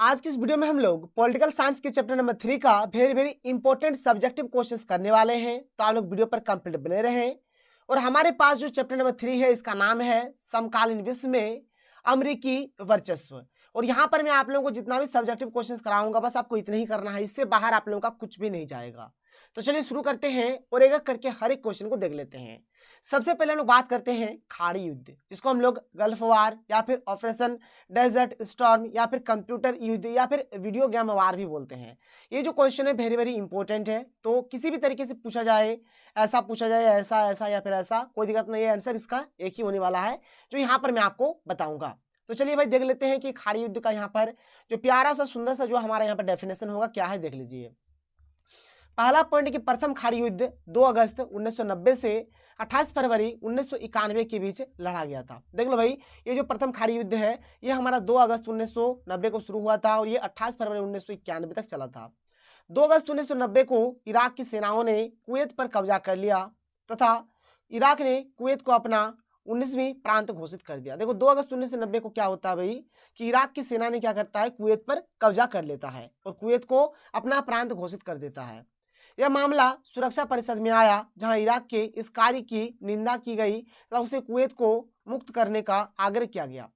आज की इस वीडियो में हम लोग पॉलिटिकल साइंस के चैप्टर नंबर 3 का very very important subjective questions करने वाले हैं। तो आप लोग वीडियो पर कंप्लीट बने रहें। और हमारे पास जो चैप्टर नंबर 3 है इसका नाम है समकालीन विश्व में अमेरिकी वर्चस्व। और यहाँ पर मैं आप लोगों को जितना भी सब्जेक्टिव क्वेश्चंस कराऊंगा बस आपको इतना ही करना है, इससे बाहर आप लोगों का कुछ भी नहीं जाएगा। तो चलिए शुरू करते हैं और एक एक करके हर एक क्वेश्चन को देख लेते हैं। सबसे पहले हम लोग बात करते हैं खाड़ी युद्ध, जिसको हम लोग गल्फ वार या फिर ऑपरेशन डेजर्ट स्टॉर्म या फिर कंप्यूटर युद्ध या फिर वीडियो गेम वार भी बोलते हैं। ये जो क्वेश्चन है वेरी वेरी इंपॉर्टेंट है। तो किसी भी तरीके से पूछा जाए, ऐसा पूछा जाए, ऐसा ऐसा या फिर ऐसा, कोई दिक्कत नहीं है, आंसर इसका एक ही होने वाला है जो यहाँ पर मैं आपको बताऊंगा। तो चलिए भाई देख लेते हैं कि खाड़ी युद्ध का यहाँ पर जो प्यारा सा सुंदर सा जो हमारा यहाँ पर डेफिनेशन होगा क्या है, देख लीजिए। पहला पॉइंट कि प्रथम खाड़ी युद्ध 2 अगस्त 1990 से 28 फरवरी 1991 के बीच लड़ा गया था। देख लो भाई, ये जो प्रथम खाड़ी युद्ध है ये हमारा 2 अगस्त 1990 को शुरू हुआ था और ये 28 फरवरी 1991 तक चला था। 2 अगस्त 1990 को इराक की सेनाओं ने कुवैत पर कब्जा कर लिया तथा इराक ने कुवैत को अपना 19वीं प्रांत घोषित कर दिया। देखो 2 अगस्त 1990 को क्या होता है भाई कि इराक की सेना ने क्या करता है, कुवैत पर कब्जा कर लेता है और कुवैत को अपना प्रांत घोषित कर देता है। यह मामला सुरक्षा परिषद में आया जहां इराक के इस कार्य की निंदा की गई तथा उसे कुवैत को मुक्त करने का आग्रह किया गया।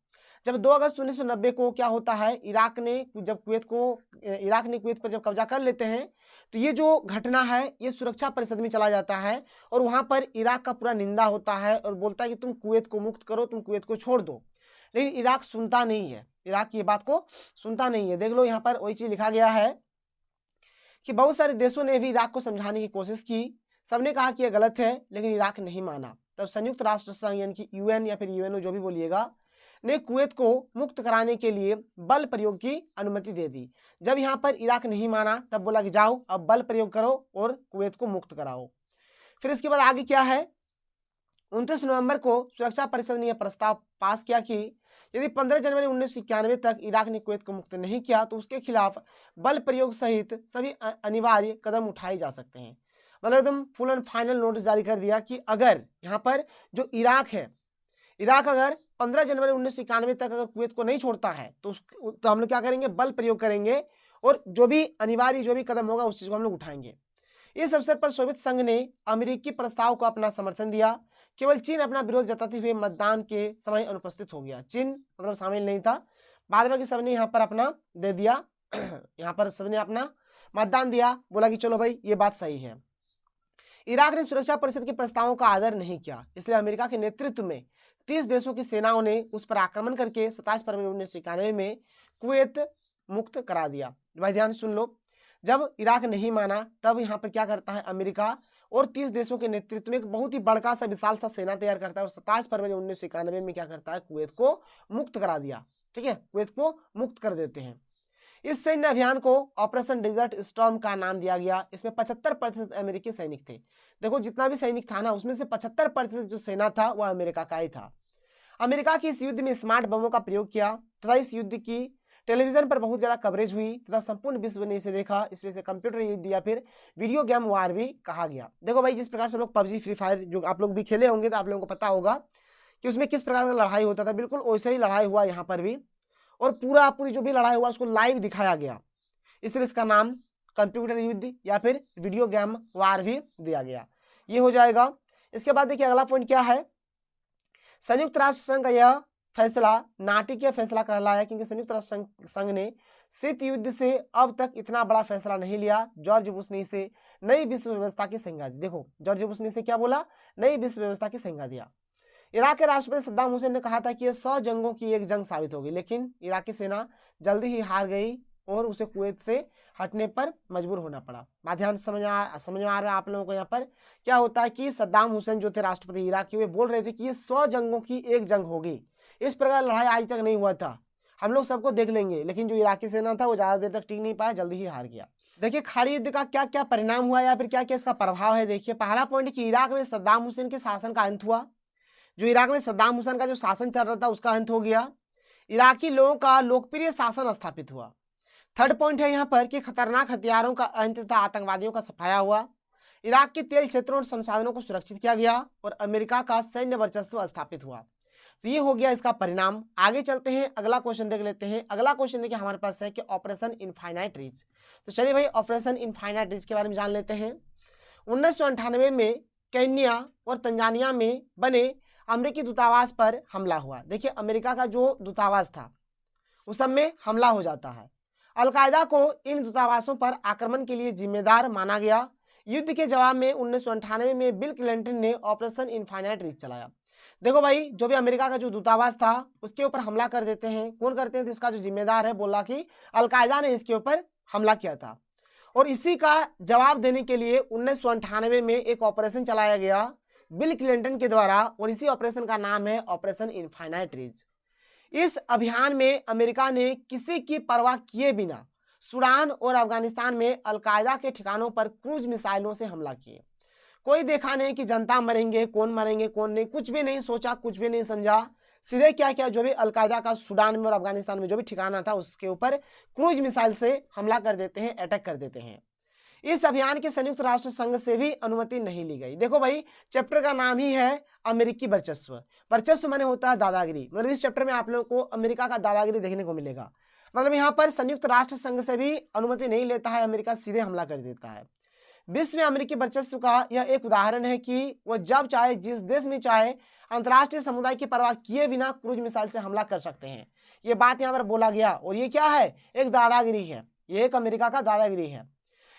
जब 2 अगस्त 1990 को क्या होता है, इराक ने कुवैत पर जब कब्जा कर लेते हैं तो ये जो घटना है ये सुरक्षा परिषद में चला जाता है और वहां पर इराक का पूरा निंदा होता है और बोलता है कि तुम कुवैत को मुक्त करो, तुम कुवैत को छोड़ दो। लेकिन इराक सुनता नहीं है, इराक की बात को सुनता नहीं है। देख लो यहाँ पर वही चीज लिखा गया है कि बहुत सारे देशों ने भी इराक को समझाने की कोशिश की, सबने कहा कि यह गलत है, लेकिन इराक नहीं माना। तब संयुक्त राष्ट्र संघ यानी कि यूएन या फिर यूएनओ जो भी बोलिएगा ने कुवैत को मुक्त कराने के लिए बल प्रयोग की अनुमति दे दी। जब यहाँ पर इराक नहीं माना तब बोला कि जाओ अब बल प्रयोग करो और कुवैत को मुक्त कराओ। फिर इसके बाद आगे क्या है, 29 नवंबर को सुरक्षा परिषद ने यह प्रस्ताव पास किया कि यदि 15 जनवरी 1991 तक इराक ने कुवैत को मुक्त नहीं किया तो उसके खिलाफ बल प्रयोग सहित सभी अनिवार्य कदम उठाए जा सकते हैं। मतलब एकदम फुल एंड फाइनल नोटिस जारी कर दिया कि अगर यहाँ पर जो इराक है, इराक अगर 15 जनवरी 1991 तक अगर कुवैत को नहीं छोड़ता है तो हम लोग क्या करेंगे, बल प्रयोग करेंगे और जो भी अनिवार्य जो भी कदम होगा उस चीज को हम लोग उठाएंगे। इस अवसर पर सोवियत संघ ने अमेरिकी प्रस्ताव को अपना समर्थन दिया। केवल चीन अपना विरोध जताते हुए मतदान के समय अनुपस्थित हो गया। चीन मतलब शामिल नहीं था, बाद में सबने यहाँ पर अपना दे दिया यहाँ पर सबने अपना मतदान दिया, बोला कि चलो भाई ये बात सही है। इराक ने सुरक्षा परिषद के प्रस्तावों का आदर नहीं किया, इसलिए अमेरिका के नेतृत्व में 30 देशों की सेनाओं ने उस पर आक्रमण करके 27 फरवरी 1991 में कुवैत मुक्त करा दिया। भाई ध्यान सुन लो, जब इराक नहीं माना तब यहाँ पर क्या करता है, अमेरिका और 30 देशों के नेतृत्व में एक बहुत ही बड़का सा विशाल सा सेना तैयार करता है और 27 फरवरी 1991 में क्या करता है, कुवैत को मुक्त करा दिया। ठीक है, कुवैत को मुक्त कर देते हैं। इस सैन्य अभियान को ऑपरेशन डेजर्ट स्टॉर्म का नाम दिया गया। इसमें 75% अमेरिकी सैनिक थे। देखो जितना भी सैनिक था ना उसमें से 75% जो सेना था वह अमेरिका का ही था। अमेरिका की इस युद्ध में स्मार्ट बमों का प्रयोग किया तथा इस युद्ध की टेलीविजन पर बहुत ज्यादा कवरेज हुई तथा संपूर्ण विश्व ने इसे देखा, इसलिए इसे कंप्यूटर युद्ध या फिर वीडियो गेम वार भी कहा गया। देखो भाई जिस प्रकार से लोग पबजी फ्री फायर जो आप लोग भी खेले होंगे तो आप लोगों को पता होगा कि उसमें किस प्रकार का लड़ाई होता था, बिल्कुल वैसे ही लड़ाई हुआ यहाँ पर भी और पूरी जो भी लड़ाई हुआ उसको लाइव दिखाया गया, इसलिए इसका नाम कंप्यूटर युद्ध या फिर वीडियो गेम वार भी दिया गया। ये हो जाएगा। इसके बाद देखिए अगला पॉइंट क्या है, संयुक्त राष्ट्र संघ का यह फैसला नाटकीय फैसला कहलाया क्योंकि संयुक्त राष्ट्र संघ ने शीत युद्ध से अब तक इतना बड़ा फैसला नहीं लिया। जॉर्ज बुश ने इसे नई विश्व व्यवस्था की संज्ञा दी। देखो जॉर्ज बुश ने इसे क्या बोला, नई विश्व व्यवस्था की संज्ञा दिया। इराक के राष्ट्रपति सद्दाम हुसैन ने कहा था कि यह 100 जंगों की एक जंग साबित होगी, लेकिन इराकी सेना जल्दी ही हार गई और उसे कुवैत से हटने पर मजबूर होना पड़ा। माध्यान समझ में आ रहा है आप लोगों को। यहाँ पर क्या होता है कि सद्दाम हुसैन जो थे राष्ट्रपति इराक के, वे बोल रहे थे कि ये 100 जंगों की एक जंग होगी। इस प्रकार लड़ाई आज तक नहीं हुआ था, हम लोग सबको देख लेंगे, लेकिन जो इराकी सेना था वो ज्यादा देर तक टिक नहीं पाया, जल्दी ही हार गया। देखिए खाड़ी युद्ध का क्या क्या परिणाम हुआ या फिर क्या क्या इसका प्रभाव है। देखिए पहला पॉइंट कि इराक में सद्दाम हुसैन के शासन का अंत हुआ। जो इराक में सद्दाम हुसैन का जो शासन चल रहा था उसका अंत हो गया। इराकी लोगों का लोकप्रिय शासन स्थापित हुआ। थर्ड पॉइंट है यहाँ पर कि खतरनाक हथियारों का अंत तथा आतंकवादियों का सफाया हुआ। इराक के तेल क्षेत्रों और संसाधनों को सुरक्षित किया गया और अमेरिका का सैन्य वर्चस्व स्थापित हुआ। तो ये हो गया इसका परिणाम। आगे चलते हैं, अगला क्वेश्चन देख लेते हैं। अगला क्वेश्चन देखिए हमारे पास है कि ऑपरेशन इनफाइनाइट रीच। तो चलिए भाई ऑपरेशन इनफाइनाइट रीच के बारे में जान लेते हैं। 1998 में केन्या और तंजानिया में बने अमेरिकी दूतावास पर हमला हुआ। देखिए अमेरिका का जो दूतावास था उस सब में हमला हो जाता है। अलकायदा को इन दूतावासों पर आक्रमण के लिए जिम्मेदार माना गया। युद्ध के जवाब में 1998 में बिल क्लिंटन ने ऑपरेशन इनफाइनाइट रीच चलाया। देखो भाई जो भी अमेरिका का जो दूतावास था उसके ऊपर हमला कर देते हैं। कौन करते हैं? तो इसका जो जिम्मेदार है बोला कि अलकायदा ने इसके ऊपर हमला किया था, और इसी का जवाब देने के लिए 1998 में एक ऑपरेशन चलाया गया बिल क्लिंटन के द्वारा, और इसी ऑपरेशन का नाम है ऑपरेशन इनफाइनाइट रीच। इस अभियान में अमेरिका ने किसी की परवाह किए बिना सूडान और अफगानिस्तान में अलकायदा के ठिकानों पर क्रूज मिसाइलों से हमला किए। कोई देखा नहीं कि जनता मरेंगे कौन नहीं, कुछ भी नहीं सोचा, कुछ भी नहीं समझा। सीधे क्या किया, जो भी अलकायदा का सूडान में और अफगानिस्तान में जो भी ठिकाना था उसके ऊपर क्रूज मिसाइल से हमला कर देते हैं, अटैक कर देते हैं। इस अभियान की संयुक्त राष्ट्र संघ से भी अनुमति नहीं ली गई। देखो भाई चैप्टर का नाम ही है अमेरिकी वर्चस्व। वर्चस्व माने होता है दादागिरी, मतलब इस चैप्टर में आप लोगों को अमेरिका का दादागिरी देखने को मिलेगा। मतलब यहाँ पर संयुक्त राष्ट्र संघ से भी अनुमति नहीं लेता है अमेरिका, सीधे हमला कर देता है। विश्व में अमेरिकी वर्चस्व का यह एक उदाहरण है कि वह जब चाहे जिस देश में चाहे अंतर्राष्ट्रीय समुदाय की परवाह किए बिना क्रूज मिसाइल से हमला कर सकते हैं। ये बात यहाँ पर बोला गया, और ये क्या है? एक दादागिरी है, ये एक अमेरिका का दादागिरी है।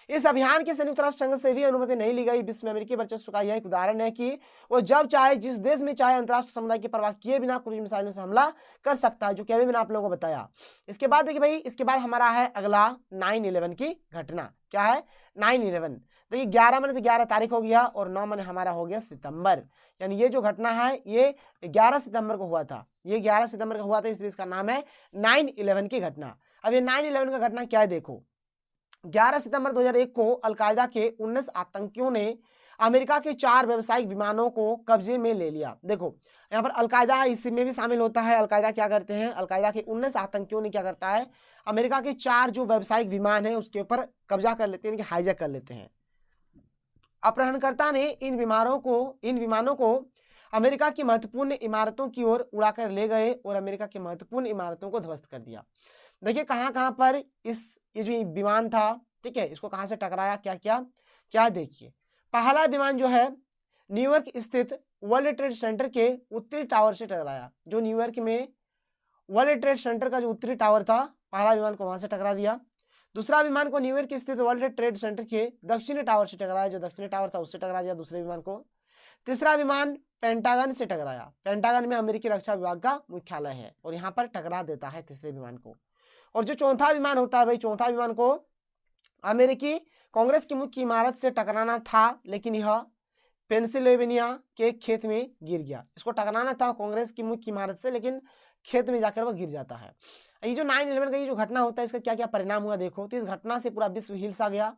इस अभियान के संयुक्त राष्ट्र संघ से भी अनुमति नहीं ली गई। विश्व में अमेरिकी वर्चस्व का यह एक उदाहरण है कि वो जब चाहे जिस देश में चाहे अंतर्राष्ट्रीय समुदाय की परवाह किए बिना क्रूज मिसाइलों से हमला कर सकता है, जो कि अभी मैंने आप लोगों को बताया। इसके बाद देखिए भाई, इसके बाद हमारा है अगला 9/11 की घटना। क्या है? 9/11। देखिए 11 महीने तो 11 तारीख हो गया, और 9 महीने हमारा हो गया सितंबर। यानी ये जो घटना है ये 11 सितंबर को हुआ था। ये 11 सितंबर को हुआ था, इसलिए इसका नाम है 9/11 की घटना। अब ये 9/11 का घटना क्या है देखो। 11 सितंबर 2001 को अलकायदा के 19 आतंकियों ने अमेरिका के 4 व्यावसायिक विमानों को कब्जे में ले लिया। देखो यहाँ पर अलकायदा इसमें भी शामिल होता है। अलकायदा क्या करते हैं? अलकायदा के 19 आतंकियों ने क्या करता है, अमेरिका के 4 जो व्यावसायिक विमान है उसके ऊपर कब्जा कर लेते हैं, हाईजैक कर लेते हैं। अपहरणकर्ता ने इन विमानों को अमेरिका की महत्वपूर्ण इमारतों की ओर उड़ाकर ले गए और अमेरिका की महत्वपूर्ण इमारतों को ध्वस्त कर दिया। देखिए कहां पर ये जो विमान था, ठीक है, इसको कहां से टकराया, क्या किया, क्या देखिए। पहला विमान जो है न्यूयॉर्क स्थित वर्ल्ड ट्रेड सेंटर के उत्तरी टावर से टकराया। जो न्यूयॉर्क में वर्ल्ड ट्रेड सेंटर का जो उत्तरी टावर था, पहला विमान को वहां से टकरा दिया। दूसरा विमान को न्यूयॉर्क स्थित वर्ल्ड ट्रेड सेंटर के दक्षिणी टावर से टकराया, जो दक्षिणी टावर था उससे टकरा दिया दूसरे विमान को। तीसरा विमान पेंटागन से टकराया। पेंटागन में अमेरिकी रक्षा विभाग का मुख्यालय है, और यहाँ पर टकरा देता है तीसरे विमान को। और जो चौथा विमान होता है भाई, चौथा विमान को अमेरिकी कांग्रेस की मुख्य इमारत से टकराना था, लेकिन यह पेंसिल्वेनिया के खेत में गिर गया। इसको टकराना था कांग्रेस की मुख्य इमारत से, लेकिन खेत में जाकर वह गिर जाता है। ये जो 9/11 का ये जो घटना होता है, इसका क्या क्या परिणाम हुआ देखो। तो इस घटना से पूरा विश्व हिल सा गया।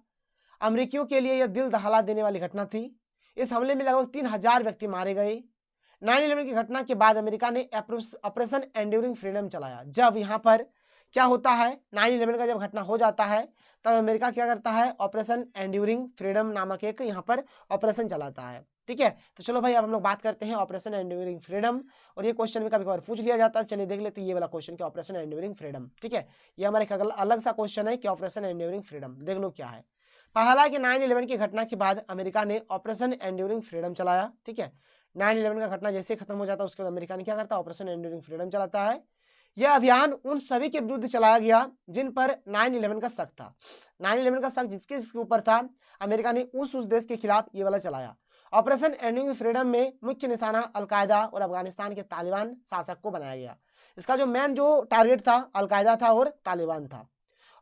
अमेरिकियों के लिए यह दिल दहला देने वाली घटना थी। इस हमले में लगभग 3000 व्यक्ति मारे गए। 9/11 की घटना के बाद अमेरिका ने ऑपरेशन एंड्यूरिंग फ्रीडम चलाया। जब यहाँ पर क्या होता है, 9/11 का जब घटना हो जाता है तब अमेरिका क्या करता है, ऑपरेशन एंड्यूरिंग फ्रीडम नामक एक यहाँ पर ऑपरेशन चलाता है। ठीक है, तो चलो भाई अब हम लोग बात करते हैं ऑपरेशन एंड्यूरिंग फ्रीडम। और ये क्वेश्चन में कभी कभार पूछ लिया जाता है, चलिए देख लेते हैं ये वाला क्वेश्चन कि ऑपरेशन एंड्यूरिंग फ्रीडम। ठीक है, ये हमारा एक अलग सा क्वेश्चन है कि ऑपरेशन एंड्यूरिंग फ्रीडम, देख लो क्या है। पहला कि 9/11 की घटना के बाद अमेरिका ने ऑपरेशन एंड्यूरिंग फ्रीडम चलाया। ठीक है, 9/11 का घटना जैसे खत्म हो जाता है उसके बाद अमेरिका ने क्या करता है, ऑपरेशन एंड्यूरिंग फ्रीडम चलाता है। यह अभियान उन सभी के विरुद्ध चलाया गया जिन पर 9/11 का शक था। 9/11 का शक जिसके ऊपर था, अमेरिका ने उस देश के खिलाफ ये वाला चलाया। ऑपरेशन एंड्यूरिंग फ्रीडम में मुख्य निशाना अलकायदा और अफगानिस्तान के तालिबान शासक को बनाया गया। इसका जो मेन जो टारगेट था अलकायदा था और तालिबान था।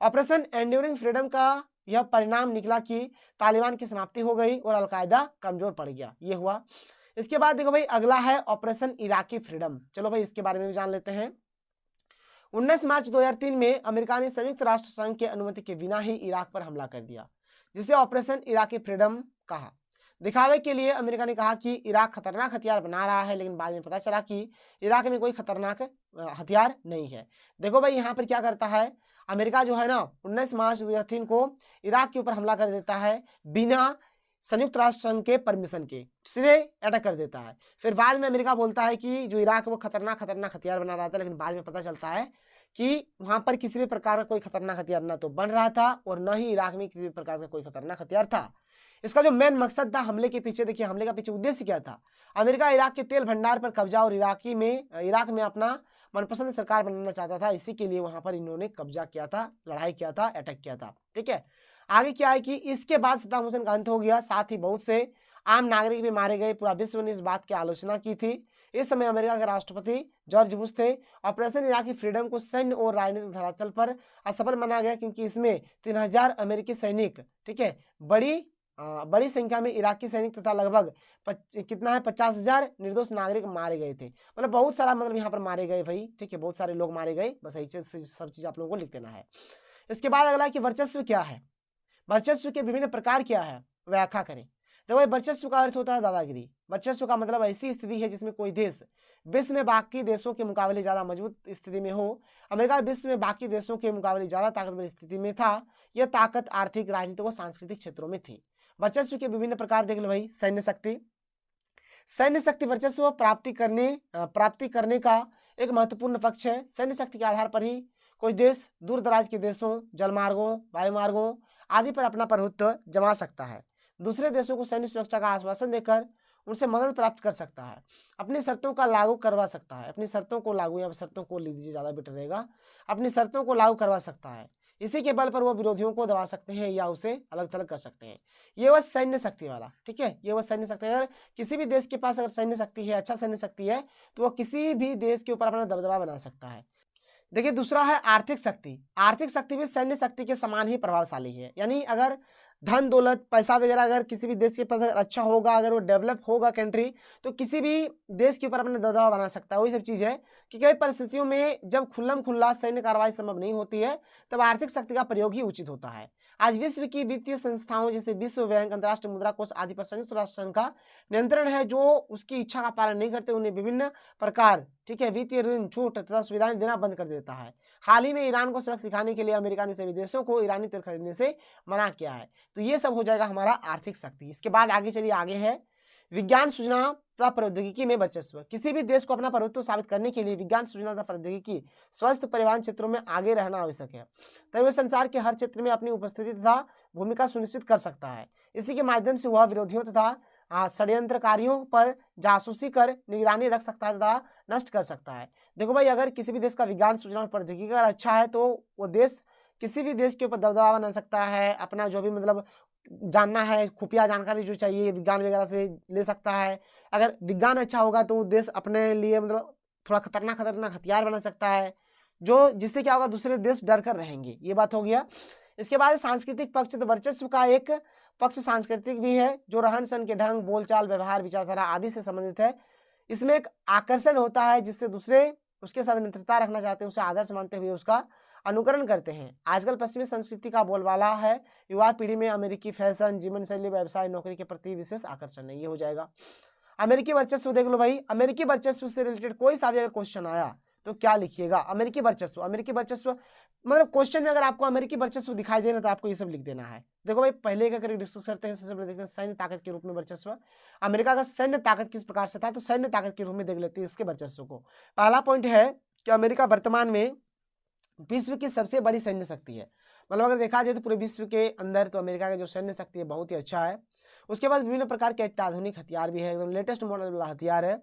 ऑपरेशन एंड्यूरिंग फ्रीडम का यह परिणाम निकला कि तालिबान की समाप्ति हो गई और अलकायदा कमजोर पड़ गया, ये हुआ। इसके बाद देखो भाई अगला है ऑपरेशन इराकी फ्रीडम। चलो भाई इसके बारे में भी जान लेते हैं। 19 मार्च 2003 में अमेरिका ने संयुक्त राष्ट्र संघ की अनुमति के बिना ही इराक पर हमला कर दिया, जिसे ऑपरेशन इराकी फ्रीडम कहा। दिखावे के लिए अमेरिका ने कहा कि इराक खतरनाक हथियार बना रहा है, लेकिन बाद में पता चला कि इराक में कोई खतरनाक हथियार नहीं है। देखो भाई यहाँ पर क्या करता है अमेरिका जो है ना, 19 मार्च 2003 को इराक के ऊपर हमला कर देता है बिना संयुक्त राष्ट्र संघ के परमिशन के, सीधे अटैक कर देता है। फिर बाद में अमेरिका बोलता है कि जो इराक वो खतरनाक हथियार बना रहा था, लेकिन बाद में पता चलता है कि वहां पर किसी भी प्रकार का कोई खतरनाक हथियार ना तो बन रहा था और न ही इराक में किसी भी प्रकार का कोई खतरनाक हथियार था। इसका जो मेन मकसद था हमले के पीछे, देखिए हमले का पीछे उद्देश्य क्या था, अमेरिका इराक के तेल भंडार पर कब्जा और इराक में अपना मनपसंद सरकार बनाना चाहता था। इसी के लिए वहां पर इन्होंने कब्जा किया था, लड़ाई किया था, अटैक किया था। ठीक है, आगे क्या है कि इसके बाद सद्दाम हुसैन का अंत हो गया, साथ ही बहुत से आम नागरिक भी मारे गए। पूरा विश्व ने इस बात की आलोचना की थी। इस समय अमेरिका के राष्ट्रपति जॉर्ज बुश थे। ऑपरेशन इराकी फ्रीडम को सैन्य और राजनीतिक धरातल पर असफल माना गया, क्योंकि इसमें 3000 अमेरिकी सैनिक, ठीक है, बड़ी संख्या में इराकी सैनिक तथा लगभग कितना है 50,000 निर्दोष नागरिक मारे गए थे। मतलब बहुत सारा यहाँ पर मारे गए भाई। ठीक है, बहुत सारे लोग मारे गए। बस ऐसे सब चीज आप लोगों को लिख देना है। इसके बाद अगला कि वर्चस्व क्या है, वर्चस्व के विभिन्न प्रकार क्या है, व्याख्या करें। तो भाई वर्चस्व का अर्थ होता है दादागिरी। वर्चस्व का मतलब ऐसी स्थिति है जिसमें कोई देश विश्व में बाकी देशों के मुकाबले ज्यादा मजबूत स्थिति में हो। अमेरिका विश्व में बाकी देशों के मुकाबले ज्यादा ताकतवर स्थिति में था। यह ताकत आर्थिक, राजनीतिक और सांस्कृतिक क्षेत्रों में थी। वर्चस्व के विभिन्न प्रकार देख लो भाई। सैन्य शक्ति, सैन्य शक्ति वर्चस्व प्राप्ति करने का एक महत्वपूर्ण पक्ष है। सैन्य शक्ति के आधार पर ही कोई देश दूर दराज के देशों, जलमार्गों, वायुमार्गों आदि पर अपना प्रभुत्व जमा सकता है। दूसरे देशों को सैन्य सुरक्षा का आश्वासन देकर उनसे मदद प्राप्त कर सकता है, अपनी शर्तों का लागू करवा सकता है, अपनी शर्तों को लागू या शर्तों को लिख दीजिए ज़्यादा बेटर रहेगा, अपनी शर्तों को लागू करवा सकता है। इसी के बल पर वो विरोधियों को दबा सकते हैं या उसे अलग थलग कर सकते हैं। ये वह सैन्य शक्ति वाला, ठीक है, ये वह सैन्य शक्ति। अगर किसी भी देश के पास अगर सैन्य शक्ति है, अच्छा सैन्य शक्ति है, तो वो किसी भी देश के ऊपर अपना दबदबा बना सकता है। देखिए दूसरा है आर्थिक शक्ति। आर्थिक शक्ति भी सैन्य शक्ति के समान ही प्रभावशाली है। यानी अगर धन दौलत पैसा वगैरह अगर किसी भी देश के पास अगर अच्छा होगा, अगर वो डेवलप होगा कंट्री, तो किसी भी देश के ऊपर अपना दबदबा बना सकता है। वही सब चीज़ है कि कई परिस्थितियों में जब खुल्लम खुल्ला सैन्य कार्रवाई संभव नहीं होती है, तब आर्थिक शक्ति का प्रयोग ही उचित होता है। आज विश्व की वित्तीय संस्थाओं जैसे विश्व बैंक, अंतर्राष्ट्रीय मुद्रा कोष आदि पर संयुक्त राष्ट्र संघ का नियंत्रण है। जो उसकी इच्छा का पालन नहीं करते उन्हें विभिन्न प्रकार, ठीक है, वित्तीय ऋण, छूट तथा सुविधाएं देना बंद कर देता है। हाल ही में ईरान को सबक सिखाने के लिए अमेरिका ने सभी देशों को ईरानी तेल खरीदने से मना किया है। तो ये सब हो जाएगा हमारा आर्थिक शक्ति। इसके बाद आगे चलिए, आगे है विज्ञान, सूचना तथा प्रौद्योगिकी में वर्चस्व। किसी भी देश को अपना प्रभुत्व साबित करने के लिए विज्ञान, सूचना तथा प्रौद्योगिकी, स्वस्थ परिवहन क्षेत्रों में आगे रहना आवश्यक है। तभी वह संसार के हर क्षेत्र में अपनी उपस्थिति तथा भूमिका सुनिश्चित कर सकता है। इसी के माध्यम से वह विरोधियों तथा षड्यंत्रकारियों पर जासूसी कर निगरानी रख सकता है तथा नष्ट कर सकता है। देखो भाई, अगर किसी भी देश का विज्ञान, सूचना और प्रौद्योगिकी अगर अच्छा है तो वो देश किसी भी देश के ऊपर दबदबा बना सकता है। अपना जो भी मतलब जानना है, खुफिया जानकारी जो चाहिए विज्ञान वगैरह से ले सकता है। अगर विज्ञान अच्छा होगा तो देश अपने लिए मतलब थोड़ा खतरनाक हथियार बना सकता है, जो जिससे क्या होगा, दूसरे देश डर कर रहेंगे। ये बात हो गया। इसके बाद सांस्कृतिक पक्ष, तो वर्चस्व का एक पक्ष सांस्कृतिक भी है, जो रहन सहन के ढंग, बोलचाल, व्यवहार, विचारधारा आदि से संबंधित है। इसमें एक आकर्षण होता है जिससे दूसरे उसके साथ मित्रता रखना चाहते हैं, उसे आदर्श मानते हुए उसका अनुकरण करते हैं। आजकल पश्चिमी संस्कृति का बोलबाला है। युवा पीढ़ी में अमेरिकी फैशन, जीवन शैली, व्यवसाय, नौकरी के प्रति विशेष आकर्षण है। ये हो जाएगा। अमेरिकी वर्चस्व देख लो भाई। अमेरिकी वर्चस्व से रिलेटेड कोई सा भी अगर क्वेश्चन आया तो क्या लिखिएगा, अमेरिकी वर्चस्व। अमेरिकी वर्चस्व मतलब क्वेश्चन में अगर आपको अमेरिकी वर्चस्व दिखाई देना तो आपको ये सब लिख देना है। देखो भाई, पहले का डिस्कस करते हैं, सबसे पहले देखते हैं सैन्य ताकत के रूप में वर्चस्व। अमेरिका का सैन्य ताकत किस प्रकार से था, तो सैन्य ताकत के रूप में देख लेते हैं इसके वर्चस्व को। पहला पॉइंट है कि अमेरिका वर्तमान में विश्व की सबसे बड़ी सैन्य शक्ति है। मतलब अगर देखा जाए तो पूरे विश्व के अंदर तो अमेरिका का जो सैन्य शक्ति है बहुत ही अच्छा है। उसके बाद विभिन्न प्रकार के अत्याधुनिक हथियार भी है, एकदम लेटेस्ट मॉडल वाला हथियार है।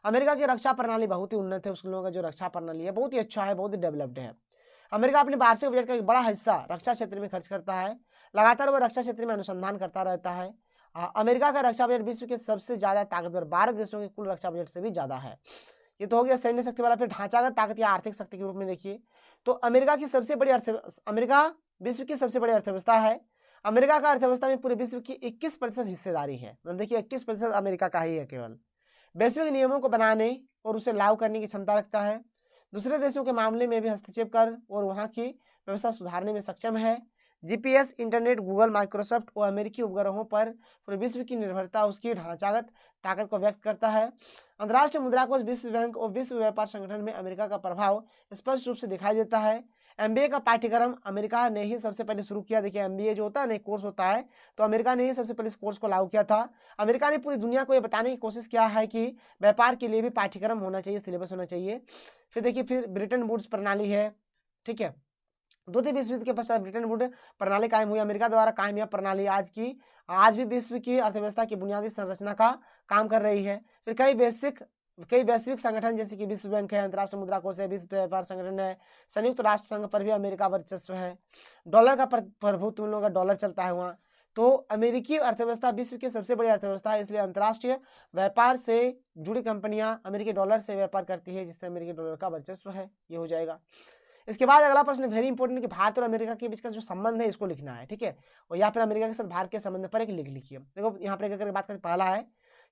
अमेरिका की रक्षा प्रणाली बहुत ही उन्नत है। उस लोगों का जो रक्षा प्रणाली है बहुत ही अच्छा है, बहुत ही डेवलप्ड है। अमेरिका अपने वार्षिक बजट का एक बड़ा हिस्सा रक्षा क्षेत्र में खर्च करता है। लगातार वह रक्षा क्षेत्र में अनुसंधान करता रहता है। अमेरिका का रक्षा बजट विश्व के सबसे ज्यादा ताकतवर 12 देशों के कुल रक्षा बजट से भी ज्यादा है। ये तो हो गया सैन्य शक्ति वाला। फिर ढांचागत ताकत या आर्थिक शक्ति के रूप में देखिए तो अमेरिका विश्व की सबसे बड़ी अर्थव्यवस्था है। अमेरिका का अर्थव्यवस्था में पूरे विश्व की 21% हिस्सेदारी है। मतलब देखिए 21% अमेरिका का ही है केवल। वैश्विक नियमों को बनाने और उसे लागू करने की क्षमता रखता है। दूसरे देशों के मामले में भी हस्तक्षेप कर और वहां की व्यवस्था सुधारने में सक्षम है। जीपीएस, इंटरनेट, गूगल, माइक्रोसॉफ्ट और अमेरिकी उपग्रहों पर पूरे विश्व की निर्भरता उसकी ढांचागत ताकत को व्यक्त करता है। अंतर्राष्ट्रीय मुद्रा कोष, विश्व बैंक और विश्व व्यापार संगठन में अमेरिका का प्रभाव स्पष्ट रूप से दिखाई देता है। एमबीए का पाठ्यक्रम अमेरिका ने ही सबसे पहले शुरू किया। देखिए एमबीए जो होता है ना कोर्स होता है, तो अमेरिका ने ही सबसे पहले इस कोर्स को लागू किया था। अमेरिका ने पूरी दुनिया को ये बताने की कोशिश किया है कि व्यापार के लिए भी पाठ्यक्रम होना चाहिए, सिलेबस होना चाहिए। फिर देखिए फिर ब्रिटेन वुड्स प्रणाली है, ठीक है। द्वितीय विश्व युद्ध के पश्चात ब्रिटेन वुड प्रणाली कायम हुई। अमेरिका द्वारा कायम यह प्रणाली आज भी विश्व की अर्थव्यवस्था की बुनियादी संरचना का काम कर रही है। फिर कई वैश्विक संगठन जैसे कि विश्व बैंक है, अंतर्राष्ट्रीय मुद्रा कोष है, विश्व व्यापार संगठन है, संयुक्त राष्ट्र संघ पर भी अमेरिका वर्चस्व है। डॉलर का प्रभुत्व उन लोगों का, डॉलर चलता है वहाँ। तो अमेरिकी अर्थव्यवस्था विश्व की सबसे बड़ी अर्थव्यवस्था है, इसलिए अंतर्राष्ट्रीय व्यापार से जुड़ी कंपनियां अमेरिकी डॉलर से व्यापार करती है, जिससे अमेरिकी डॉलर का वर्चस्व है। ये हो जाएगा। इसके बाद अगला प्रश्न वेरी इंपॉर्टेंट कि भारत और अमेरिका के बीच का जो संबंध है इसको लिखना है, ठीक है। और या फिर अमेरिका के साथ भारत के संबंध पर एक लिख लिखिए। देखो यहाँ पर एक करके बात करते, पहला है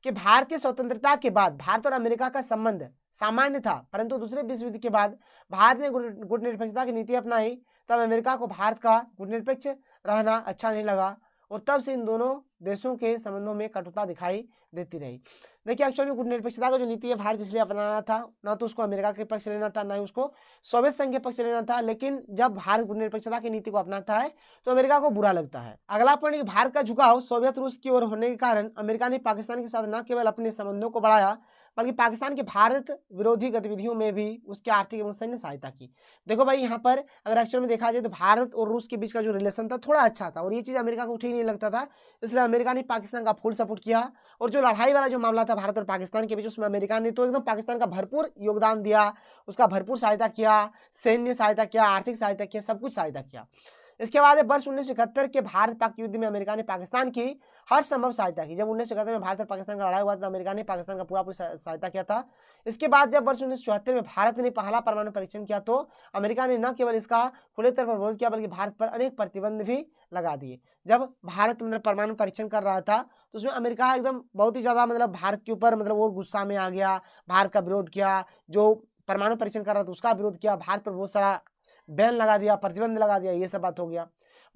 कि भारत की स्वतंत्रता के बाद भारत और अमेरिका का संबंध सामान्य था, परंतु दूसरे विश्व युद्ध के बाद भारत ने गुटनिरपेक्षता की नीति अपनाई, तब अमेरिका को भारत का गुटनिरपेक्ष रहना अच्छा नहीं लगा और तब से इन दोनों देशों के संबंधों में कटुता दिखाई देती रही। देखिए एक्चुअली गुटनिरपेक्षता का जो नीति है भारत इसलिए अपनाया था, ना तो उसको अमेरिका के पक्ष लेना था, ना ही उसको सोवियत संघ के पक्ष लेना था। लेकिन जब भारत गुटनिरपेक्षता की नीति को अपनाता है तो अमेरिका को बुरा लगता है। अगला पॉइंट कि भारत का झुकाव सोवियत रूस की ओर होने के कारण अमेरिका ने पाकिस्तान के साथ न केवल अपने संबंधों को बढ़ाया, बल्कि पाकिस्तान के भारत विरोधी गतिविधियों में भी उसकी आर्थिक एवं सैन्य सहायता की। देखो भाई यहाँ पर अगर एक्चुअल में देखा जाए तो भारत और रूस के बीच का जो रिलेशन था थोड़ा अच्छा था, और ये चीज़ अमेरिका को ठीक नहीं लगता था, इसलिए अमेरिका ने पाकिस्तान का फुल सपोर्ट किया। और जो लड़ाई वाला जो मामला था भारत और पाकिस्तान के बीच, उसमें अमेरिका ने तो एकदम पाकिस्तान का भरपूर योगदान दिया, उसका भरपूर सहायता किया, सैन्य सहायता किया, आर्थिक सहायता किया, सब कुछ सहायता किया। इसके बाद वर्ष 1971 के भारत पाक युद्ध में अमेरिका ने पाकिस्तान की हर संभव सहायता की। जब 1971 में भारत और पाकिस्तान का लड़ाई हुआ तो अमेरिका ने पाकिस्तान का पूरी सहायता किया था। इसके बाद जब वर्ष 1974 में भारत ने पहला परमाणु परीक्षण किया तो अमेरिका ने न केवल इसका खुले तौर पर विरोध किया, बल्कि भारत पर अनेक प्रतिबंध भी लगा दिए। जब भारत परमाणु परीक्षण कर रहा था तो उसमें अमेरिका एकदम बहुत ही ज़्यादा भारत के ऊपर वो गुस्सा में आ गया, भारत का विरोध किया। जो परमाणु परीक्षण कर रहा था उसका विरोध किया, भारत पर बहुत सारा बैन लगा दिया, प्रतिबंध लगा दिया, ये सब बात हो गया।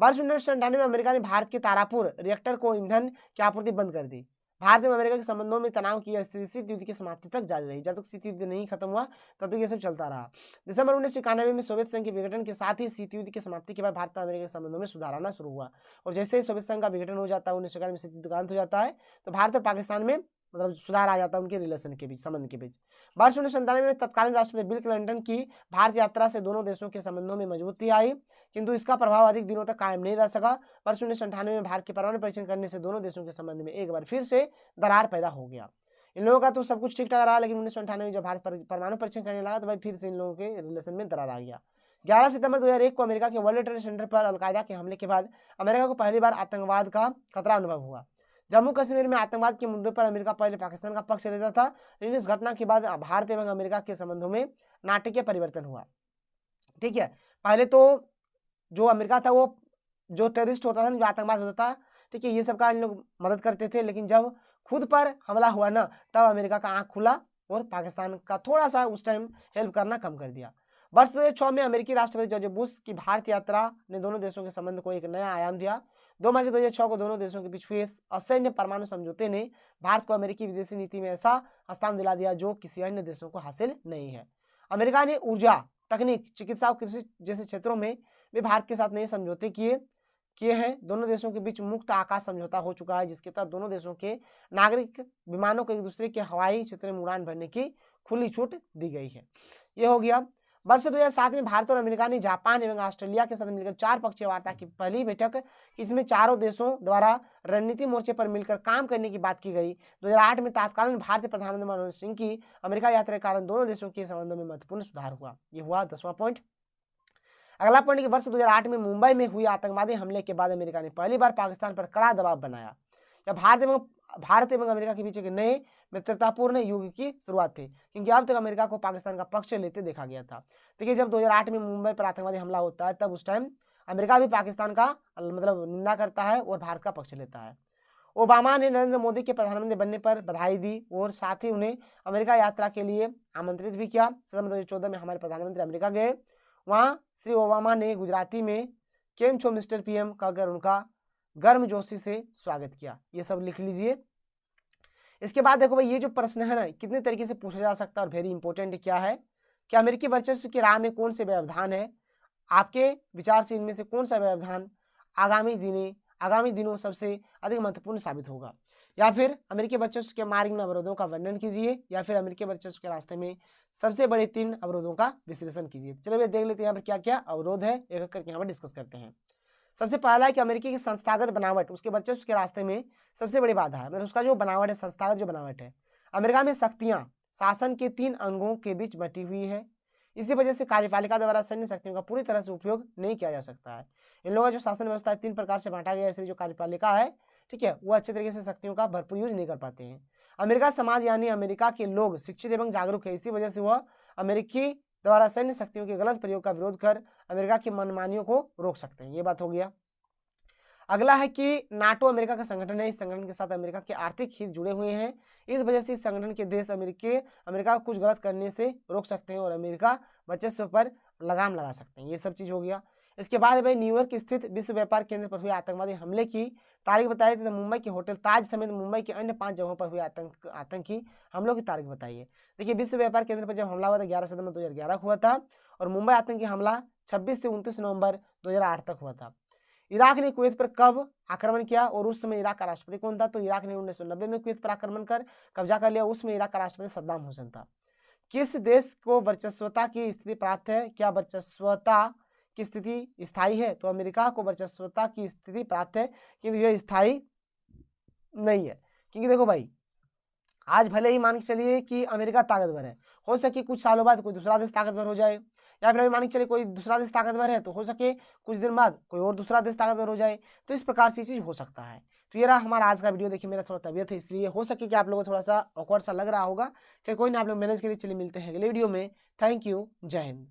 वर्ष 1997 में अमेरिका ने भारत के तारापुर रिएक्टर को ईंधन की आपूर्ति बंद कर दी। भारत और अमेरिका के संबंधों में तनाव की स्थिति शीत युद्ध की समाप्ति तक जारी रही। जब तक शीत युद्ध नहीं खत्म हुआ तब तक ये सब चलता रहा। दिसंबर 1991 में सोवियत संघ के विघटन के साथ ही शीत युद्ध की समाप्ति के बाद भारत और अमेरिका के संबंधों में सुधार आना शुरू हुआ, और जैसे ही सोवियत संघ का विघटन हो जाता है, 1991 में शीत युद्ध का अंत हो जाता है, तो भारत और पाकिस्तान में सुधार आ जाता है उनके रिलेशन के बीच, संबंध के बीच। वर्ष 1997 में तत्कालीन राष्ट्रपति बिल क्लिंटन की भारत यात्रा से दोनों देशों के संबंधों में मजबूती आई, किंतु इसका प्रभाव अधिक दिनों तक कायम नहीं रह सका। वर्ष 1998 में भारत के परमाणु परीक्षण करने से दोनों देशों के संबंध में एक बार फिर से दरार पैदा हो गया। इन लोगों का तो सब कुछ ठीक ठाक रहा, लेकिन 1998 में जब भारत परमाणु परीक्षण करने लगा तो भाई फिर से इन लोगों के रिलेशन में दरार आ गया। 11 सितंबर 2001 को अमेरिका के वर्ल्ड ट्रेड सेंटर पर अलकायदा के हमले के बाद अमेरिका को पहली बार आतंकवाद का खतरा अनुभव हुआ। जम्मू कश्मीर में आतंकवाद के मुद्दे पर अमेरिका पहले पाकिस्तान का पक्ष लेता था, लेकिन इस घटना के बाद भारत एवं अमेरिका के संबंधों में नाटकीय परिवर्तन हुआ। ठीक है, पहले तो जो अमेरिका था वो जो टेररिस्ट होता था, जो आतंकवाद होता था, ठीक है, ये सब का इन लोग मदद करते थे, लेकिन जब खुद पर हमला हुआ ना, तब अमेरिका का आंख खुला और पाकिस्तान का थोड़ा सा उस टाइम हेल्प करना कम कर दिया। वर्ष 2006 में अमेरिकी राष्ट्रपति जॉर्ज बुश की भारत यात्रा ने दोनों देशों के संबंध को एक नया आयाम दिया। 2 मार्च 2006 को दोनों देशों के बीच हुए असैन्य परमाणु समझौते ने भारत को अमेरिकी विदेशी नीति में ऐसा स्थान दिला दिया जो किसी अन्य देशों को हासिल नहीं है। अमेरिका ने ऊर्जा, तकनीक, चिकित्सा और कृषि जैसे क्षेत्रों में भी भारत के साथ नए समझौते किए हैं। दोनों देशों के बीच मुक्त आकाश समझौता हो चुका है, जिसके तहत दोनों देशों के नागरिक विमानों को एक दूसरे के हवाई क्षेत्र में उड़ान भरने की खुली छूट दी गई है। ये हो गया। वर्ष 2007 में भारत और अमेरिका ने जापान एवं ऑस्ट्रेलिया के साथ मिलकर 4 पक्षीय वार्ता की पहली बैठक, इसमें चारों देशों द्वारा रणनीति मोर्चे पर मिलकर काम करने की बात की गई। 2008 में तत्कालीन भारतीय प्रधानमंत्री मनमोहन सिंह की अमेरिका यात्रा के कारण दोनों देशों के संबंधों में महत्वपूर्ण सुधार हुआ। ये हुआ 10वां पॉइंट। अगला पॉइंट कि वर्ष 2008 में मुंबई में हुए आतंकवादी हमले के बाद अमेरिका ने पहली बार पाकिस्तान पर कड़ा दबाव बनाया। जब भारत एवं अमेरिका के बीच एक नए मित्रतापूर्ण युग की शुरुआत थी, क्योंकि अब तक अमेरिका को पाकिस्तान का पक्ष लेते देखा गया था। देखिए, जब 2008 में मुंबई पर आतंकवादी हमला होता है, तब उस टाइम अमेरिका भी पाकिस्तान का निंदा करता है और भारत का पक्ष लेता है। ओबामा ने नरेंद्र मोदी के प्रधानमंत्री बनने पर बधाई दी और साथ ही उन्हें अमेरिका यात्रा के लिए आमंत्रित भी किया। सितंबर 2014 में हमारे प्रधानमंत्री अमेरिका गए। वहाँ श्री ओबामा ने गुजराती में केम छो मिस्टर पीएम कहकर उनका गर्मजोशी से स्वागत किया। ये सब लिख लीजिए। इसके बाद देखो भाई, ये जो प्रश्न है ना, कितने तरीके से पूछा जा सकता है और वेरी इंपॉर्टेंट क्या है कि अमेरिकी वर्चस्व की राह में कौन से व्यवधान है, आपके विचार से इनमें से कौन सा व्यवधान आगामी दिनों सबसे अधिक महत्वपूर्ण साबित होगा? या फिर अमेरिकी वर्चस्व के मार्ग में अवरोधों का वर्णन कीजिए, या फिर अमेरिकी वर्चस्व के रास्ते में सबसे बड़े 3 अवरोधों का विश्लेषण कीजिए। चलिए देख लेते हैं यहाँ पर क्या क्या अवरोध है, एक एक करके यहाँ पर डिस्कस करते हैं। सबसे पहला है कि अमेरिकी की संस्थागत बनावट उसके वर्चस्व के रास्ते में सबसे बड़ी बाधा है। मतलब उसका जो बनावट है, संस्थागत जो बनावट है। अमेरिका में शक्तियां शासन के 3 अंगों के बीच बटी हुई है। इसी वजह से कार्यपालिका द्वारा सैन्य शक्तियों का पूरी तरह से उपयोग नहीं किया जा सकता है। इन लोगों का जो शासन व्यवस्था है 3 प्रकार से बांटा गया है, इसलिए जो कार्यपालिका है, ठीक है, वो अच्छे तरीके से शक्तियों का भरपूर यूज नहीं कर पाते हैं। अमेरिका समाज यानी अमेरिका के लोग शिक्षित एवं जागरूक है, इसी वजह से वह अमेरिकी द्वारा सैन्य शक्तियों के गलत प्रयोग का विरोध कर अमेरिका की मनमानियों को रोक सकते हैं। ये बात हो गया। अगला है कि नाटो अमेरिका का संगठन है। इस संगठन के साथ अमेरिका के आर्थिक हित जुड़े हुए हैं। इस वजह से इस संगठन के देश अमेरिका को कुछ गलत करने से रोक सकते हैं और अमेरिका वर्चस्व पर लगाम लगा सकते हैं। ये सब चीज हो गया। इसके बाद भाई न्यूयॉर्क स्थित विश्व व्यापार केंद्र पर हुए आतंकवादी हमले की तारीख बताइए। तो मुंबई के होटल ताज समेत मुंबई के अन्य 5 जगहों पर हुए आतंकी हमलों की तारीख बताइए। देखिए, विश्व व्यापार केंद्र पर जब हमला हुआ था 11 सितंबर 2011 हुआ था, और मुंबई आतंकी हमला 26 से 29 नवंबर 2008 तक हुआ था। इराक ने कुवैत पर कब आक्रमण किया और उस समय इराक का राष्ट्रपति कौन था? तो इराक ने 1990 में कुवैत पर आक्रमण कर कब्जा कर लिया। उसमें इराक का राष्ट्रपति सद्दाम हुसैन था। किस देश को वर्चस्वता की स्थिति प्राप्त है? क्या वर्चस्वता की स्थिति स्थायी है? तो अमेरिका को वर्चस्वता की स्थिति प्राप्त है, किंतु यह स्थायी नहीं है। क्योंकि देखो भाई, आज भले ही मान के चलिए कि अमेरिका ताकतवर है, हो सके कुछ सालों बाद कोई दूसरा देश ताकतवर हो जाए, या फिर अभी मान के चलिए कोई दूसरा देश ताकतवर है तो हो सके कुछ दिन बाद कोई और दूसरा देश ताकतवर हो जाए। तो इस प्रकार से चीज हो सकता है। तो ये रहा हमारा आज का वीडियो। देखिए, मेरा थोड़ा तबियत है, इसलिए हो सके कि आप लोगों को थोड़ा सा ऑकवर्ड सा लग रहा होगा। फिर कोई ना, आप लोग मैनेज के लिए। चलिए मिलते हैं अगले वीडियो में। Thank you. जय हिंद।